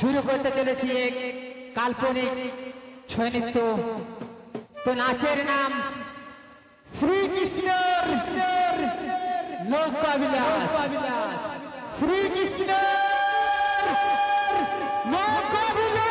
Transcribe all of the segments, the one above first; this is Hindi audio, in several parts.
শুরু করতে চলেছি এক কাল্পনিক ছয় নৃত্য। তো নাচের নাম শ্রীকৃষ্ণর নৌকাবিলাস। শ্রীকৃষ্ণ নৌকাবিলাস।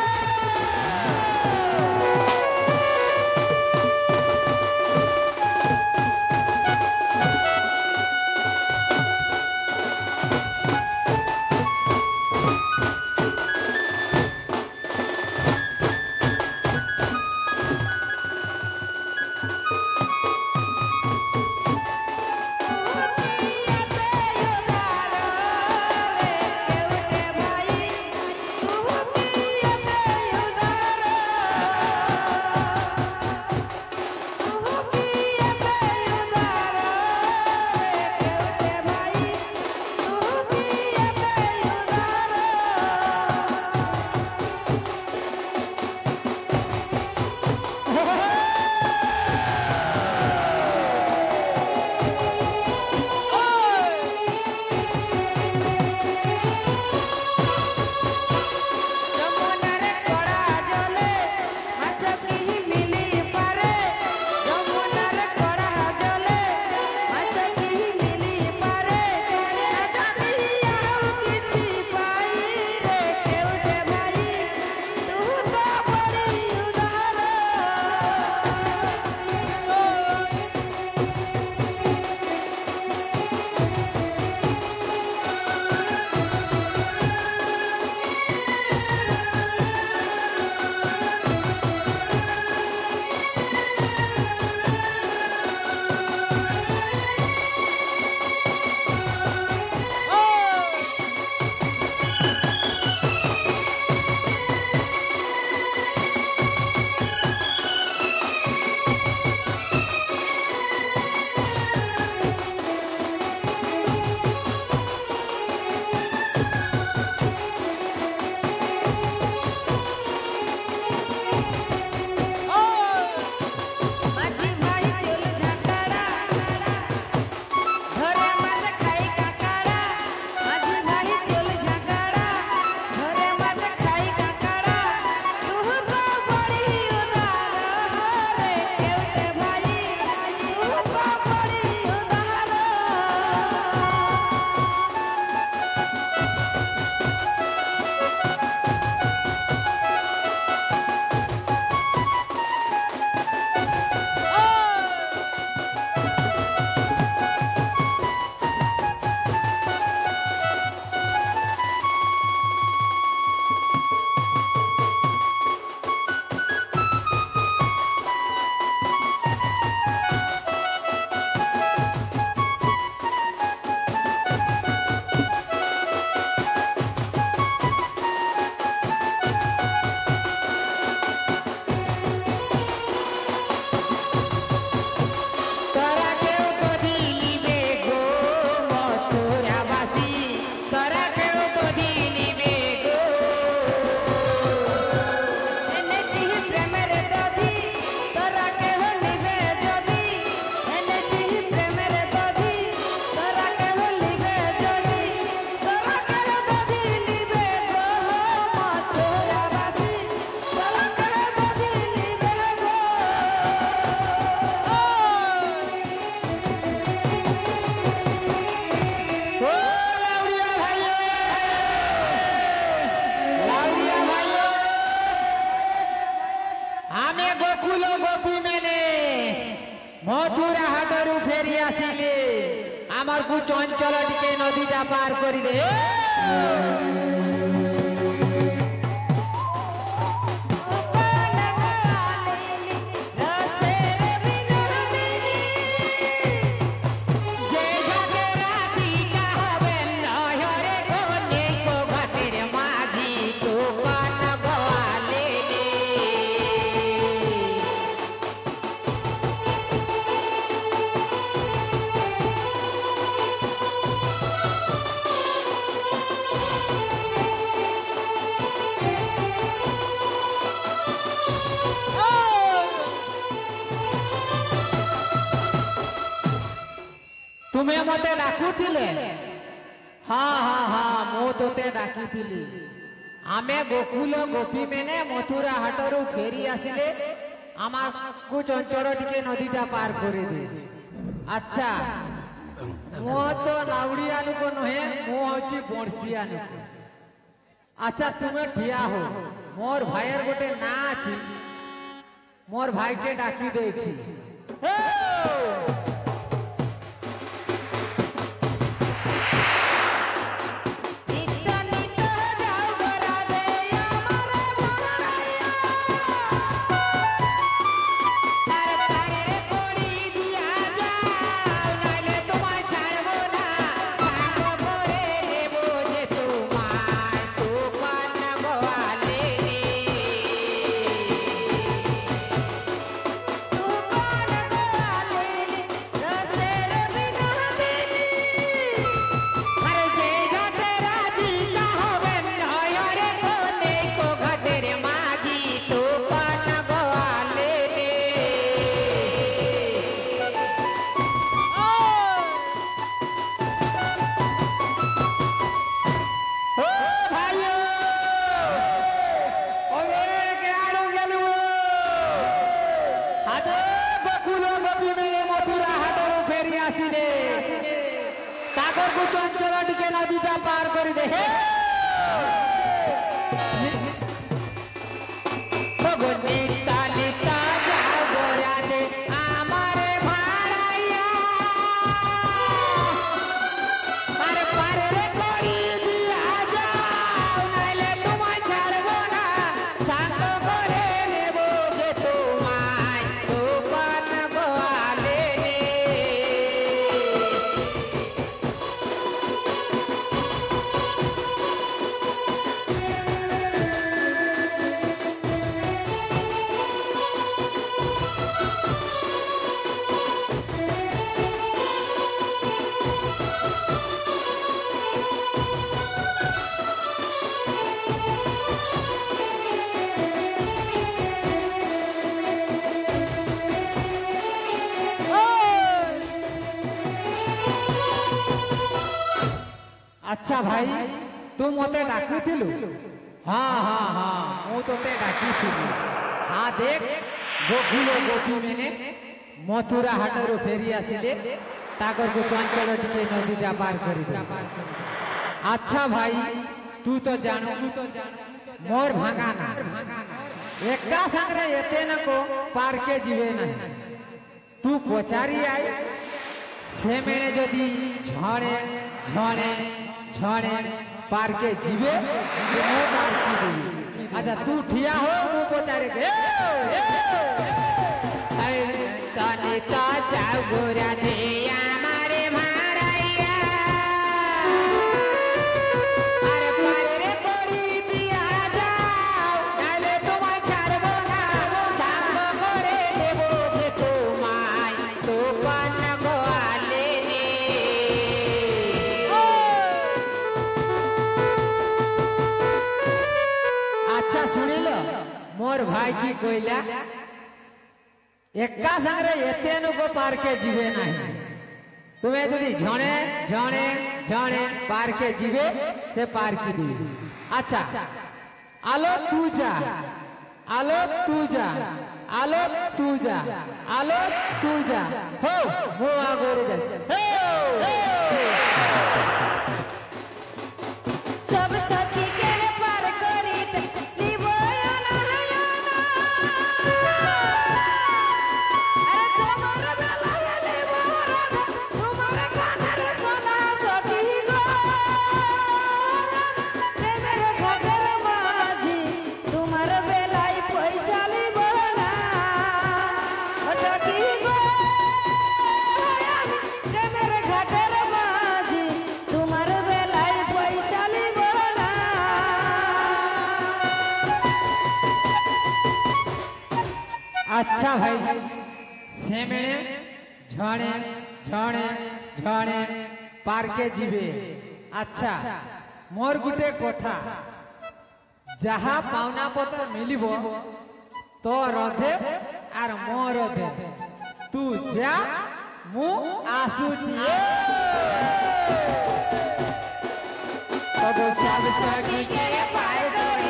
মথুরা হাটরু ফেরি আসিলে আমার কু চঞ্চল টিকে নদীটা পার করি দে। तुम्हें मते डाकुथिले? हाँ हाँ हाँ मो तोते डाकिथिली। आमे गोकुल गोपी मेने मथुरा हाटरू फेरी आसिले आमार कुछ अंचल टिके नदीटा पार करे दे। अच्छा मो तो लाउड़िया नुको नहे मो होची बंसिया नुको। अच्छा तुमे ठिया हो मोर भाईर गोटे ना अछि मोर भाई के डाकी देछि। नदीटा पार कर दे अच्छा भाई तू मते डाकी हाँ हाँ हाँ मु तोते डाकी हाँ देख गोकुल गोपी मैंने मथुरा हाटरू फेरी आसिले ताकर को चंचल टिके नदीटा पार करी दे। अच्छा भाई तू तो जानो मोर भांगाना एका संगे एते न को पार के जीवे नहीं तू पचारी आई से मैंने जदी झड़े झड़े झड़े पार के जीवे मो पार की देवी। अच्छा तू ठिया हो मु पचारे दे अरे तने तो जाऊ गोरा दे हमारे मारैया अरे पार रे कोड़ी दिया जाओ नाले तुम छाड़बो ना सांग करे देबो जे तुमाय तो कन गोआले ने। अच्छा सुनिल मोर भाई की कोइला एका संगे एते नुको पार के जीवे नहीं तुम्हें यदि झणे झणे झणे पार के जीवे से पार की दी। अच्छा आलो तू जा आलो तू जा आलो तू जा आलो तू जा हो मो आगोरे जा सब सखी के पार करी लीबो याना याना अरे तुम्हारा बेला लीबो राधा तुम्हारा काना रे सोना सखी गो रे मेरे घाघर माझी तुम्हारा बेला ही पैसा लीबो ना ओ सखी गो रे मेरे घाघर माझी तुम्हारा बेला ही पैसा लीबो ना। अच्छा भाई से मैंने झणे झणे झणे पार के जीवे। अच्छा मोर गुटे कथा जहा पावना पत्र मिलिबो तो रधे आर मो रधे तू जा मु आसुची सब सखी के पार करी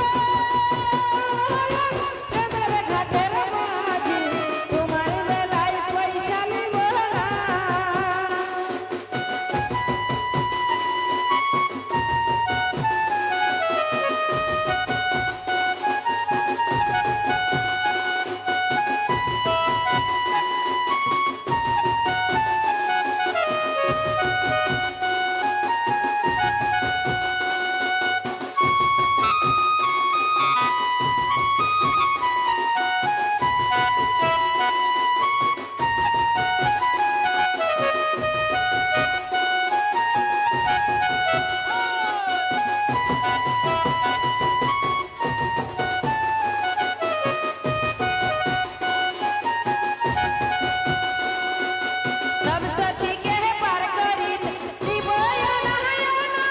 গো প্রেমের ঘাটের মাঝি তোমার বেলায় পয়সা নিব না सब सखी के पार करी দিব না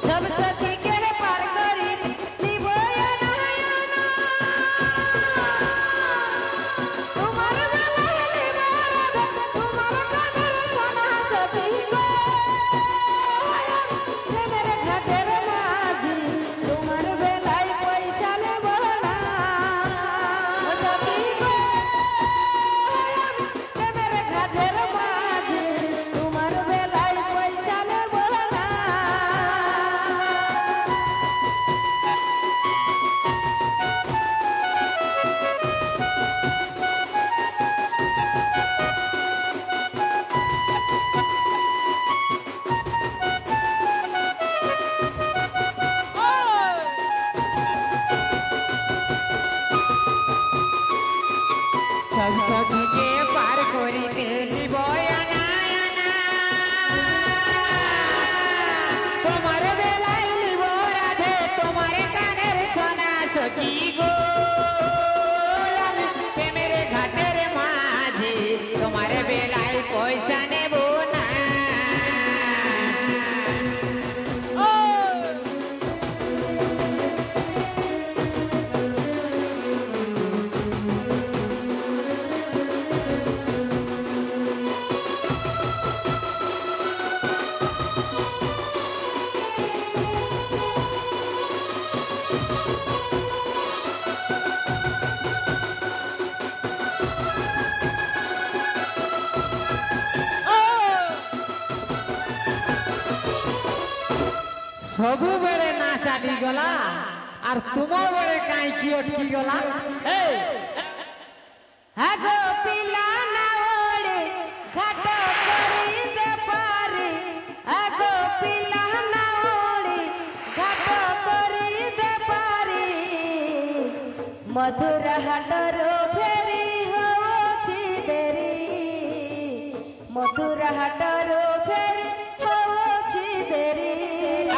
सब सखी के पार करी দিব না তোমার বেলায় নিব রাধা তোমার কানের সোনা সখী গো প্রেমের ঘাটের মাঝি তোমার বেলায় পয়সা নেব না ও সখী গো প্রেমের ঘাটের মাঝি তোমার বেলায় পয়সা নেব না सब सखी के पार करिते निब তোমার বেলায় নিব রাধে তোমার কানের সোনা সখী গো আমি প্রেমের ঘাটের মাঝে তোমার বেলায় পয়সা নেব না सबु बेरे ना चाली गला और तुम बेरे काई की अटकी गला ए আগো পিলা না ওড়ে ঘাট করি দে পারে আগো পিলা না ওড়ে ঘাট করি দে পারে মধুর হাটর ফেরি হচ্ছে দেরি মধুর হাটর ফেরি হচ্ছে দেরি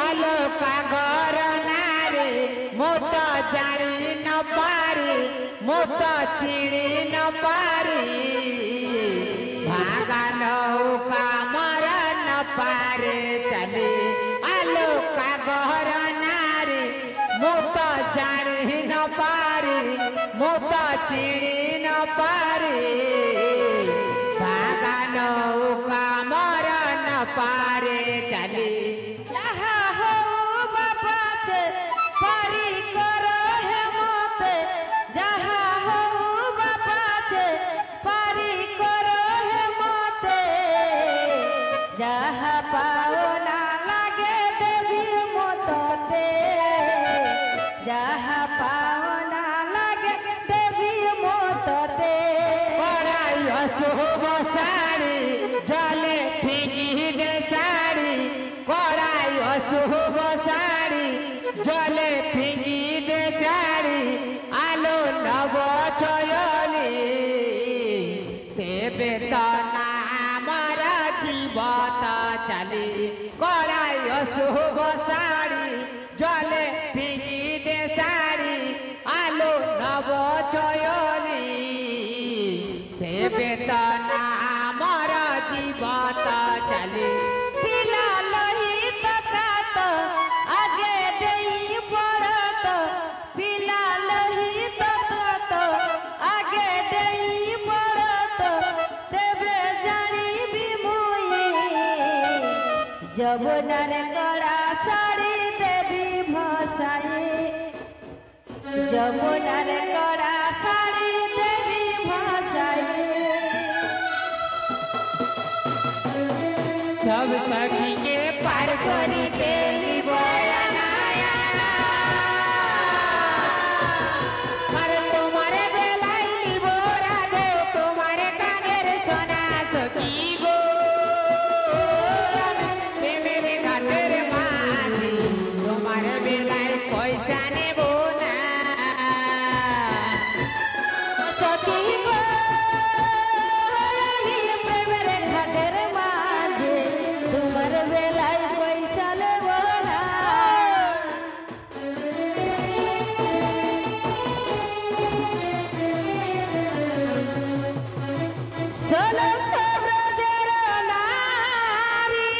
আলো কাগর নারে মোট জানি ন পারি মোট চিড়ি ন পারি ভাগা নৌকা মর ন পারে চলে আলো কাগর নারে মোট জানি ন পারি মোট চিড়ি ন পারি ভাগা নৌকা মর ন পারে চলে যাহা হও বাবা ছে পারি কর হে মতে যাহা হও বাবা ছে পারি কর হে মতে যাহা পাও না লাগে দেবী মততে যাহা পাও না লাগে দেবী মততে কড়াই অশুভ শাড়ি জলে ঠিকি দে শাড়ি কড়াই অশুভ শাড়ি জলে ঠিকি দে শাড়ি আলো নব চয়লি তেবে তো না আমার জীবত চালি কড়াই অশুভ শাড়ি জলে ঠিকি দে শাড়ি আলো নব চয়লি তেবে তো না আমার জীবত চালি পিলা লহিত কাত আগে দেই পড়ত পিলা লহিত কাত আগে দেই পড়ত তেবে জানিবি মু যমুনার কড়া শাড়ি দেবী ভাষায় যমুনার কড়া শাড়ি দেবী ভাষায় सब सखी के पार करी देली बयाना अरे तुम्हारे बेलाई लिबो राधे तुम्हारे कानेर सोना सखी गो मेरे घाटेर माझी तुम्हारे बेलाई पैसा नेबो ना सखी गो प्रेमेर घाटेर माझे তোমার বেলায় পয়সা নেব না ষোলো ব্রজের নারী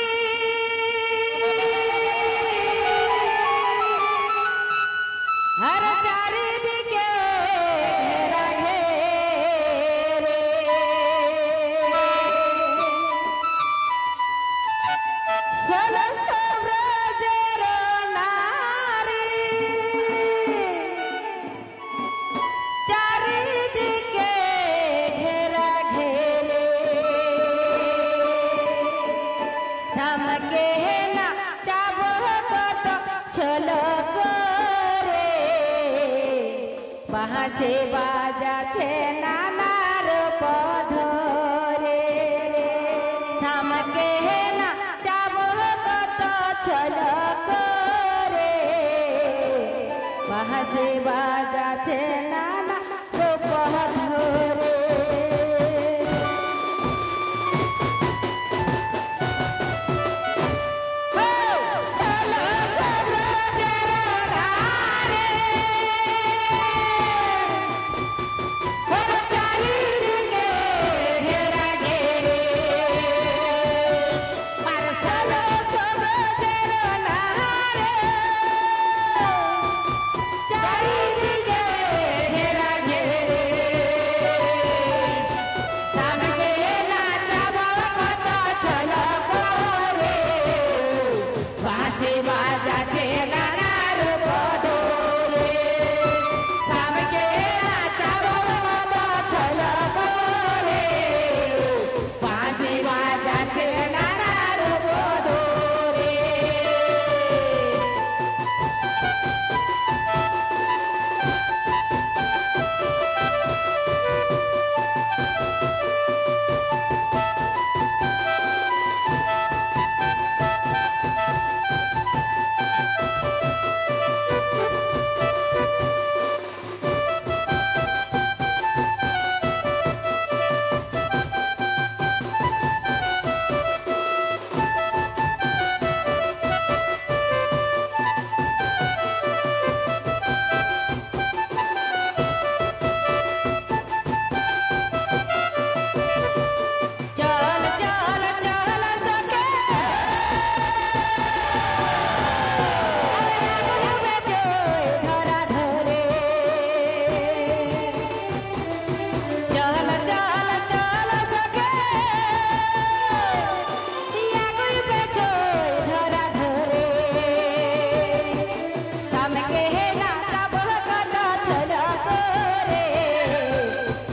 আর চারিদিকে ঘেরা ঘেরে ষোলো ব্রজের নারী চারিদিকে ঘেরা ঘেরে সামকে না চাব কত ছল করে বাঁশে বাজাছে নানার পধরে সামকে না চাব কত ছল করে বাঁশে বাজাছে নানা পধরে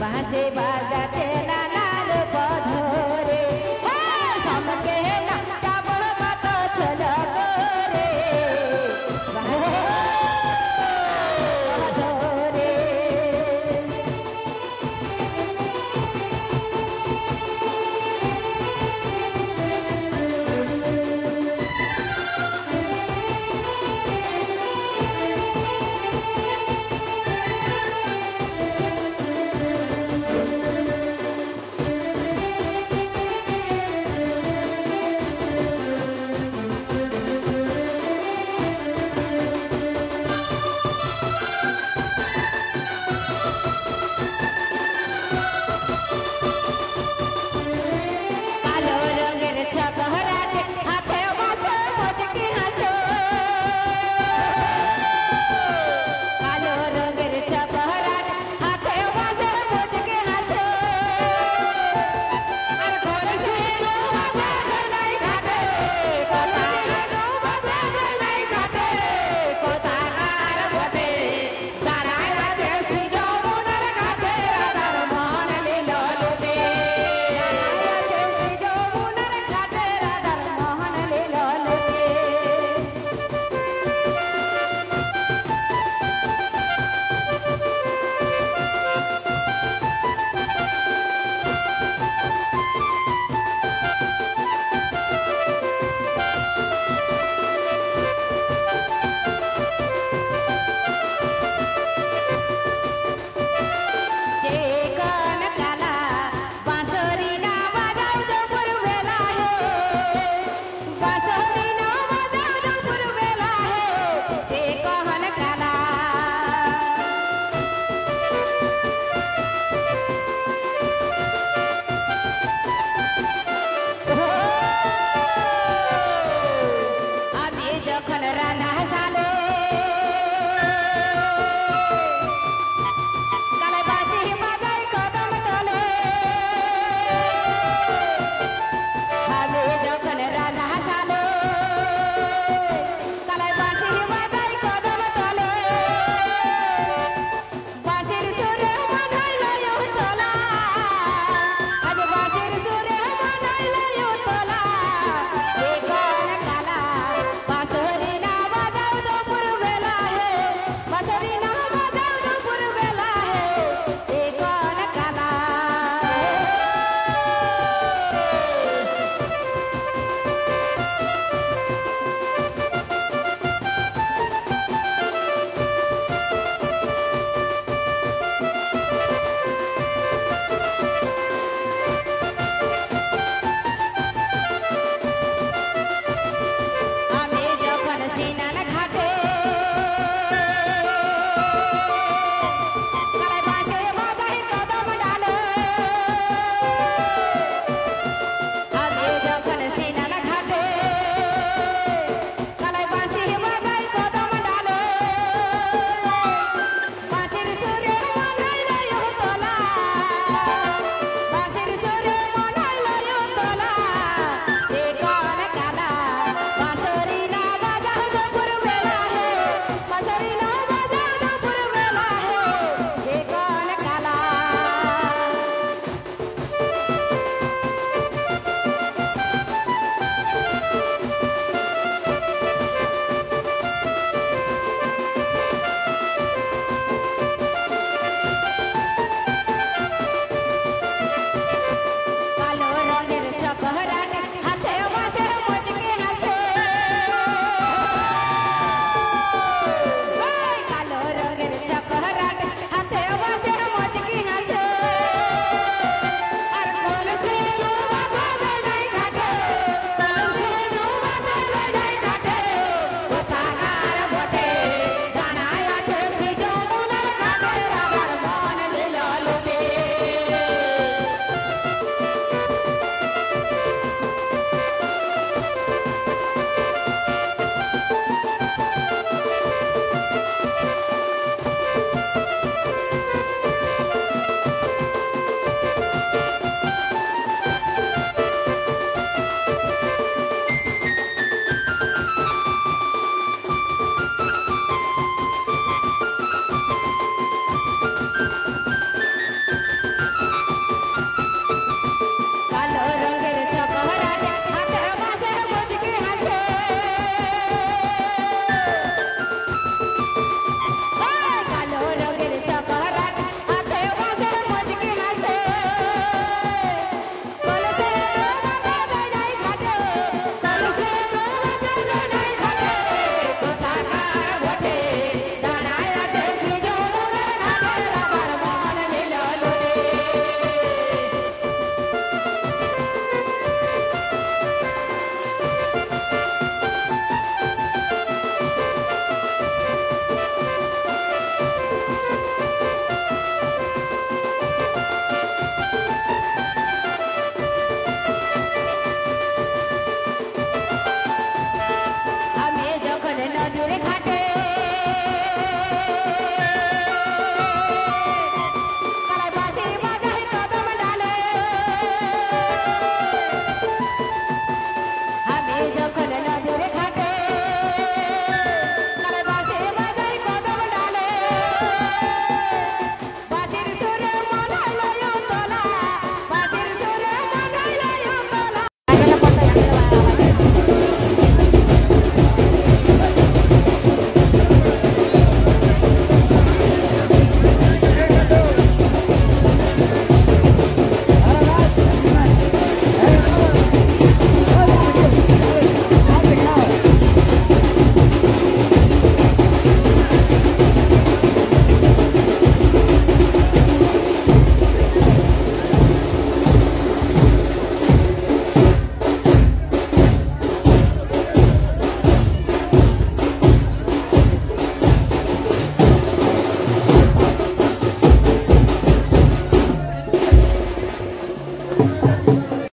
বাজে বাজা